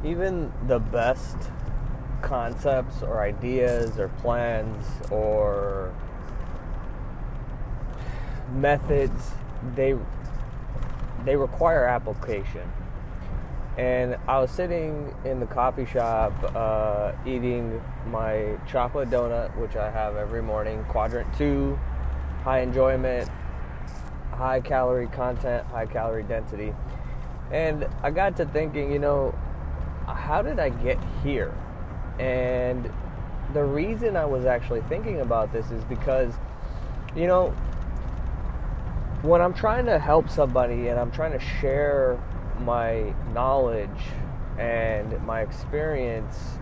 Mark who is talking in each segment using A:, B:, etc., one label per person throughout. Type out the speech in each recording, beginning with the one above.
A: even the best concepts or ideas or plans or methods, they require application. And I was sitting in the coffee shop eating my chocolate donut, which I have every morning, quadrant 2, high enjoyment, high calorie content, high calorie density. And I got to thinking, how did I get here? And the reason I was actually thinking about this is because, when I'm trying to help somebody and I'm trying to share my knowledge and my experience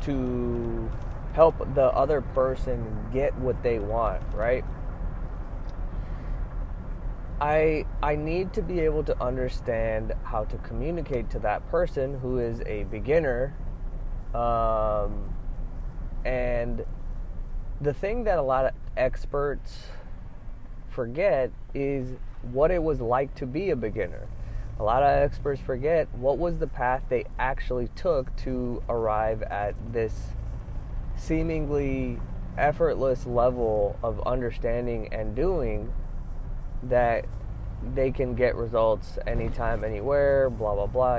A: to help the other person get what they want, right? I need to be able to understand how to communicate to that person who is a beginner. And the thing that a lot of experts forget is what it was like to be a beginner. A lot of experts forget what was the path they actually took to arrive at this seemingly effortless level of understanding and doing that they can get results anytime, anywhere, blah, blah, blah,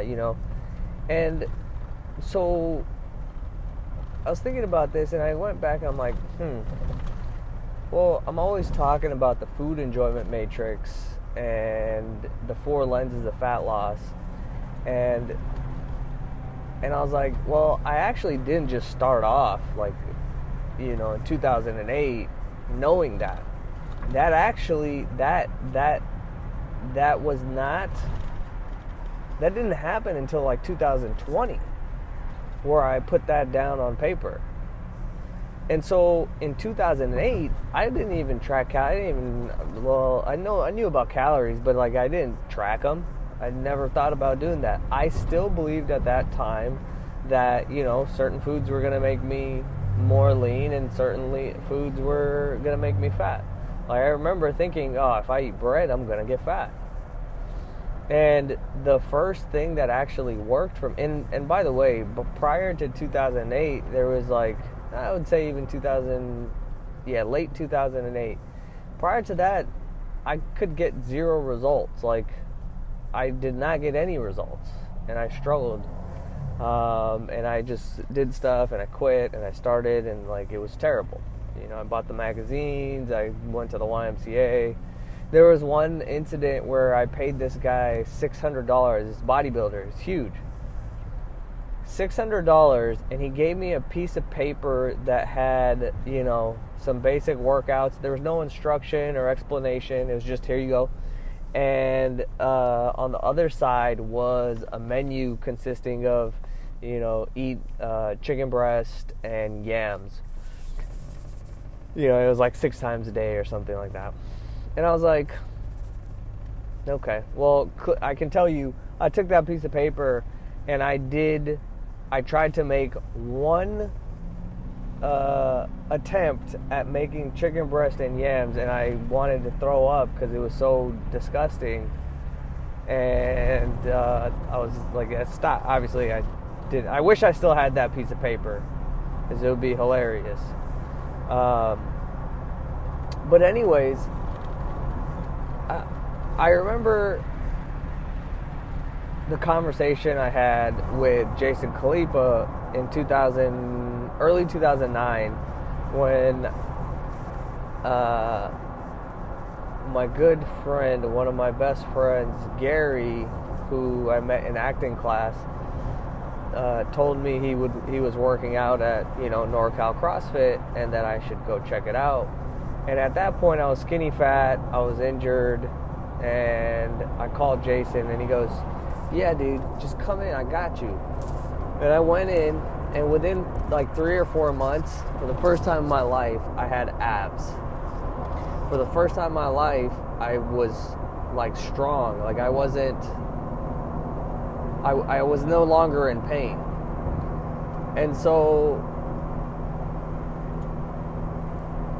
A: And so I was thinking about this and I went back and I'm like, well, I'm always talking about the food enjoyment matrix and the 4 lenses of fat loss. And I was like, well, I actually didn't just start off in 2008 knowing that. That actually, that was not, that didn't happen until 2020 where I put that down on paper. And so in 2008, I didn't even track. I knew about calories, but I didn't track them. I never thought about doing that. I still believed at that time that certain foods were going to make me more lean, and certainly foods were going to make me fat. I remember thinking, if I eat bread, I'm going to get fat. And the first thing that actually worked and by the way, prior to 2008, there was I would say even late 2008. Prior to that, I could get 0 results. I did not get any results, and I struggled. And I just did stuff, and I quit, and I started, and it was terrible. I bought the magazines. I went to the YMCA. There was one incident where I paid this guy $600. This bodybuilder, he's huge. $600, and he gave me a piece of paper that had, some basic workouts. There was no instruction or explanation. It was just, here you go. And on the other side was a menu consisting of, eat chicken breast and yams. It was 6 times a day or something like that. And I was like, okay, well, I can tell you, I took that piece of paper and I tried to make one attempt at making chicken breast and yams, and I wanted to throw up because it was so disgusting. And I was like, stop. Obviously, I didn't. I wish I still had that piece of paper because it would be hilarious. But anyways, I remember the conversation I had with Jason Khalipa in early 2009, when my good friend, one of my best friends, Gary, who I met in acting class, told me he was working out at NorCal CrossFit and that I should go check it out. And at that point, I was skinny fat, I was injured, and I called Jason, and he goes, "Yeah, dude, just come in, I got you." And I went in, and within 3 or 4 months, for the first time in my life, I had abs. For the first time in my life, I was strong. I was no longer in pain. And so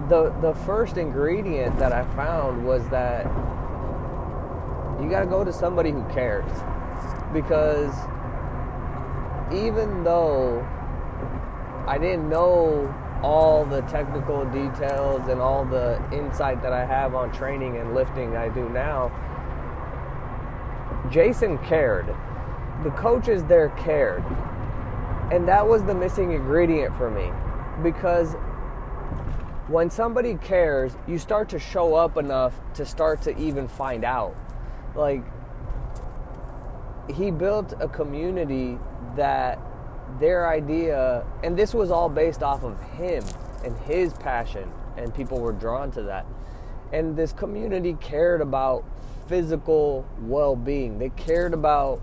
A: the first ingredient that I found was that you got to go to somebody who cares. because even though I didn't know all the technical details and all the insight that I have on training and lifting I do now, Jason cared. The coaches there cared. And that was the missing ingredient for me. Because when somebody cares, you start to show up enough to start to even find out. Like, he built a community that their idea, and this was all based off of him and his passion, and people were drawn to that. And this community cared about physical well-being. They cared about,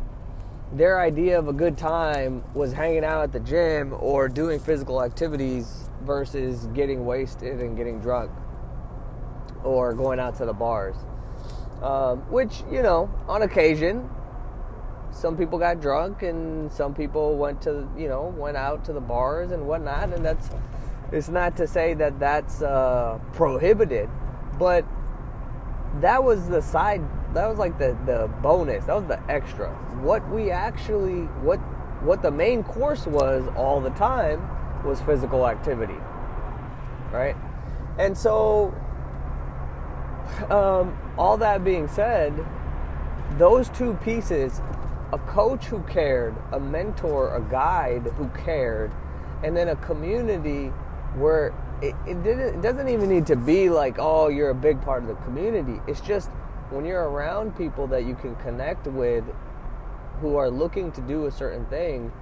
A: their idea of a good time was hanging out at the gym or doing physical activities versus getting wasted and getting drunk or going out to the bars. Which, you know, on occasion, some people got drunk and some people went out to the bars and whatnot. And it's not to say that that's prohibited, but that was the side, that was like the bonus, that was the extra. What the main course was all the time was physical activity, right? And so, all that being said, those two pieces, a coach who cared, a mentor, a guide who cared, and then a community where it doesn't even need to be like, oh, you're a big part of the community. It's just when you're around people that you can connect with who are looking to do a certain thing,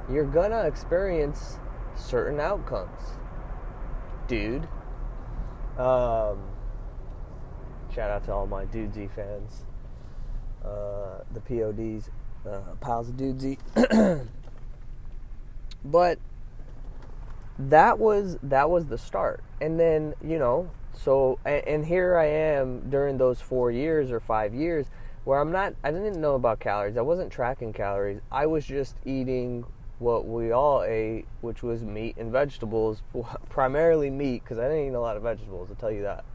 A: you're gonna experience certain outcomes, dude. Shout out to all my Dudesy fans, the PODs, pals of Dudesy. But that was the start. And then, you know, so, and here I am during those 4 years or 5 years where I didn't know about calories. I wasn't tracking calories. I was just eating what we all ate, which was meat and vegetables, primarily meat, because I didn't eat a lot of vegetables, I'll tell you that.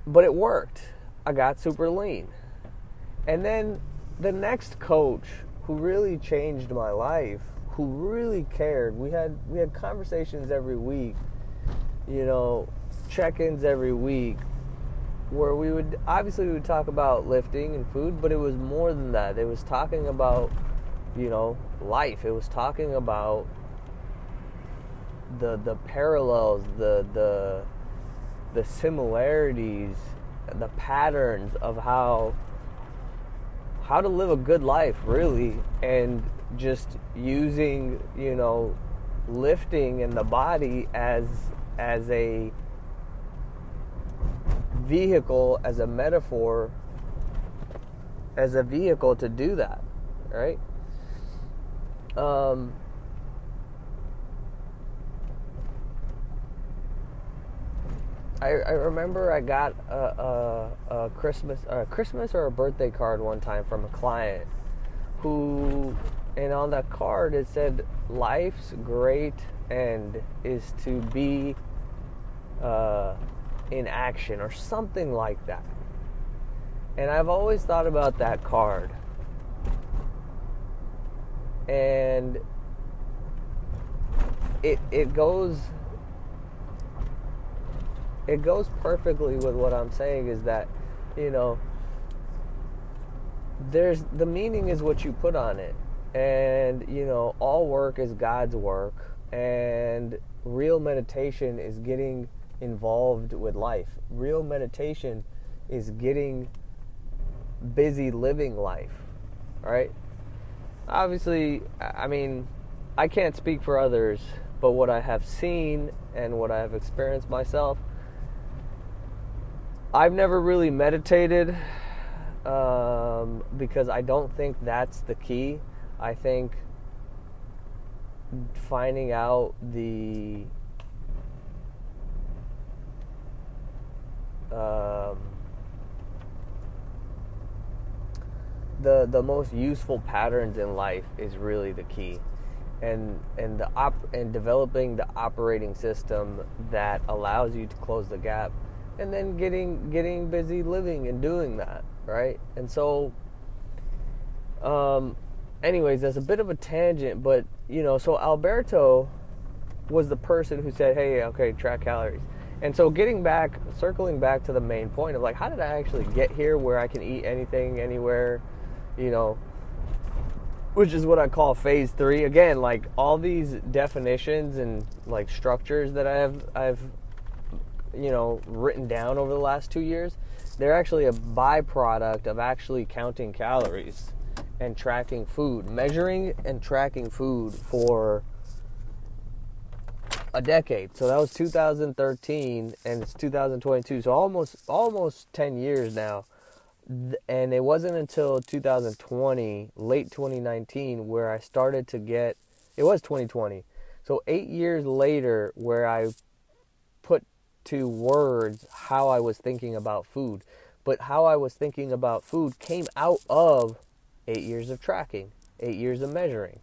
A: But it worked. I got super lean. And then the next coach who really changed my life, who really cared, we had conversations every week, you know, check-ins every week, where we would talk about lifting and food, but it was more than that. It was talking about, you know, life. It was talking about the parallels, the similarities, the patterns of how to live a good life, really, and just using, you know, lifting and the body as a vehicle, as a metaphor, as a vehicle to do that, right? I remember I got a Christmas or a birthday card one time from a client who, and on that card it said, "Life's great end is to be in action," or something like that. And I've always thought about that card, and it goes perfectly with what I'm saying, is that, you know, the meaning is what you put on it. And, you know, all work is God's work, and real meditation is getting involved with life. Real meditation is getting busy living life, right? Obviously, I mean, I can't speak for others, but what I have seen and what I have experienced myself, I've never really meditated because I don't think that's the key. I think finding out the most useful patterns in life is really the key, and developing the operating system that allows you to close the gap, and then getting busy living and doing that. right? And so, anyways, that's a bit of a tangent, but, so Alberto was the person who said, hey, okay, track calories. And so circling back to the main point of like, how did I actually get here where I can eat anything, anywhere, which is what I call phase 3. Again, like all these definitions and like structures that I've written down over the last 2 years, they're actually a byproduct of actually counting calories and tracking food, measuring and tracking food for a decade. So that was 2013 and it's 2022. So almost 10 years now. And it wasn't until 2020, late 2019, where I started to get, it was 2020. So 8 years later where I put to words how I was thinking about food. But how I was thinking about food came out of 8 years of tracking, 8 years of measuring.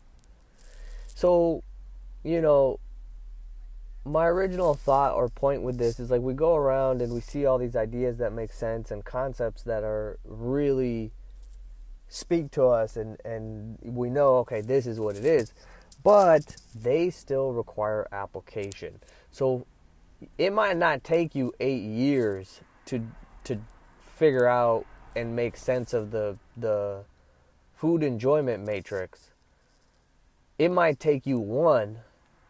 A: So, my original thought or point with this is like we go around and we see all these ideas that make sense and concepts that are really speak to us and we know, okay, this is what it is, but they still require application. So it might not take you 8 years to figure out and make sense of the food enjoyment matrix. It might take you one.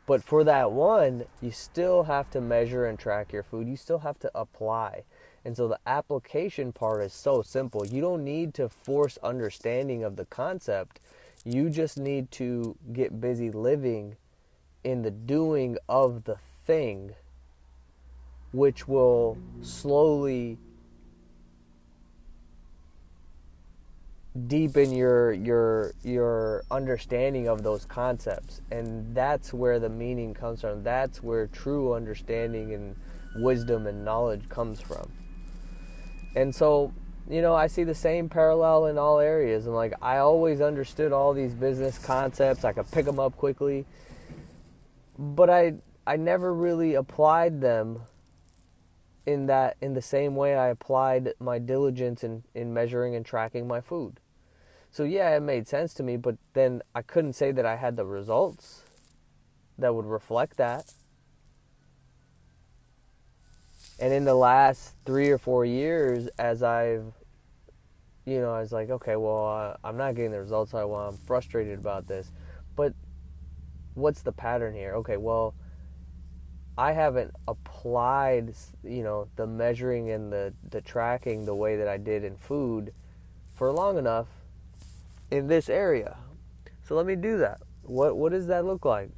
A: But for that one, you still have to measure and track your food. You still have to apply. And so the application part is so simple. You don't need to force understanding of the concept. You just need to get busy living in the doing of the thing, which will slowly deepen your understanding of those concepts. And that's where the meaning comes from. That's where true understanding and wisdom and knowledge comes from. And so, I see the same parallel in all areas. And like, I always understood all these business concepts. I could pick them up quickly, but I never really applied them in the same way I applied my diligence in measuring and tracking my food. So yeah, it made sense to me, but then I couldn't say that I had the results that would reflect that. And in the last 3 or 4 years, as I was like, okay, well, I'm not getting the results I want. I'm frustrated about this. But what's the pattern here? Okay, well, I haven't applied, the measuring and the tracking the way that I did in food for long enough in this area. So let me do that. What does that look like?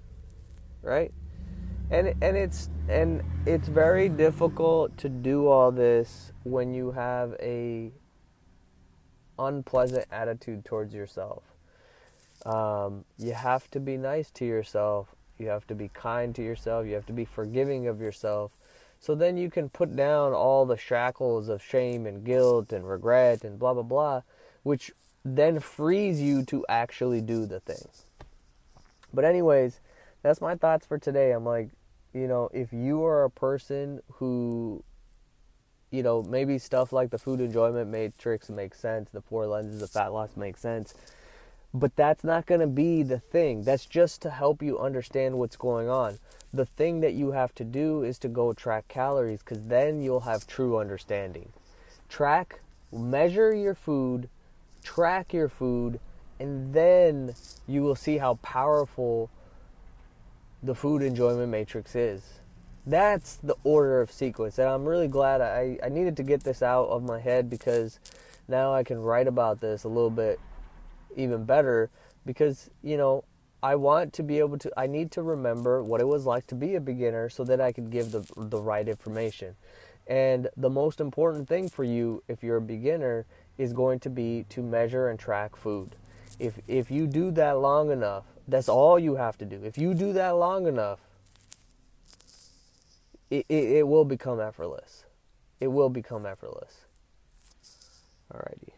A: Right? And it's very difficult to do all this when you have a unpleasant attitude towards yourself. You have to be nice to yourself. You have to be kind to yourself. You have to be forgiving of yourself. So then you can put down all the shackles of shame and guilt and regret and blah, blah, blah, which then frees you to actually do the thing. But anyways, that's my thoughts for today. I'm like, if you are a person who, maybe stuff like the food enjoyment matrix makes sense, the 4 lenses of fat loss makes sense, but that's not going to be the thing. That's just to help you understand what's going on. The thing that you have to do is to go track calories, because then you'll have true understanding. Measure your food, track your food, and then you will see how powerful the food enjoyment matrix is. That's the order of sequence. And I'm really glad I needed to get this out of my head, because now I can write about this a little bit even better, because I want to be able to, I need to remember what it was like to be a beginner so that I could give the right information. And the most important thing for you, if you're a beginner, is going to be to measure and track food. If you do that long enough, that's all you have to do. If you do that long enough, it will become effortless. It will become effortless. Alrighty.